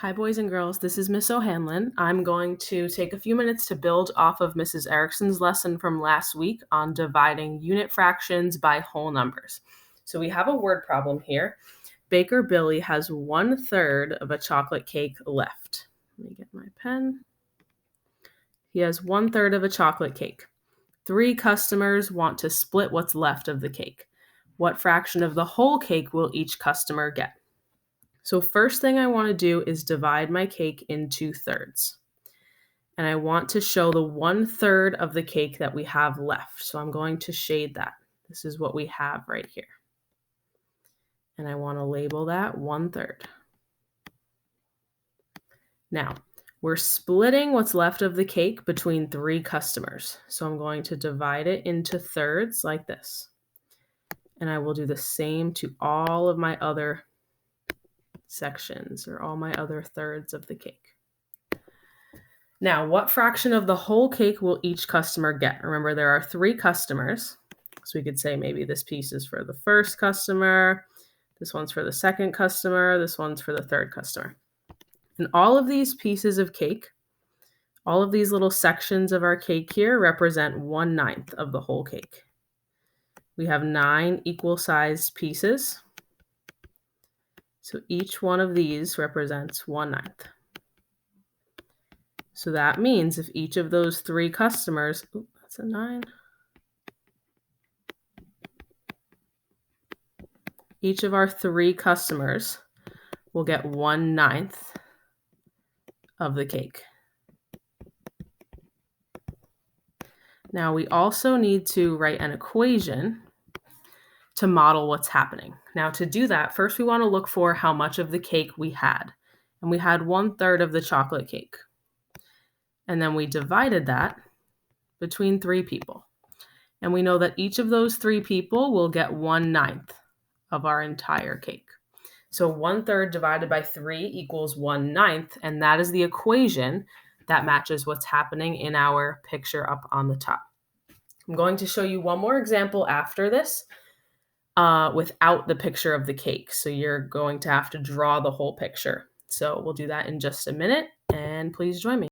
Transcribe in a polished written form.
Hi, boys and girls. This is Miss O'Hanlon. I'm going to take a few minutes to build off of Mrs. Erickson's lesson from last week on dividing unit fractions by whole numbers. So we have a word problem here. Baker Billy has 1/3 of a chocolate cake left. Let me get my pen. He has 1/3 of a chocolate cake. 3 customers want to split what's left of the cake. What fraction of the whole cake will each customer get? So first thing I want to do is divide my cake into thirds. And I want to show the 1/3 of the cake that we have left. So I'm going to shade that. This is what we have right here. And I want to label that 1/3. Now, we're splitting what's left of the cake between 3 customers. So I'm going to divide it into thirds like this. And I will do the same to all of my other sections or all my other thirds of the cake. Now, what fraction of the whole cake will each customer get? Remember, there are 3 customers. So we could say maybe this piece is for the first customer, this one's for the second customer, this one's for the third customer. And all of these pieces of cake, all of these little sections of our cake here represent 1/9 of the whole cake. We have 9 equal sized pieces. So each one of these represents 1/9. So that means if each of those 3 customers, that's a 9. Each of our 3 customers will get 1/9 of the cake. Now we also need to write an equation to model what's happening. Now to do that, first we want to look for how much of the cake we had. And we had 1/3 of the chocolate cake. And then we divided that between 3 people. And we know that each of those 3 people will get 1/9 of our entire cake. So 1/3 divided by 3 equals 1/9, and that is the equation that matches what's happening in our picture up on the top. I'm going to show you one more example after this without the picture of the cake. So you're going to have to draw the whole picture. So we'll do that in just a minute, and please join me.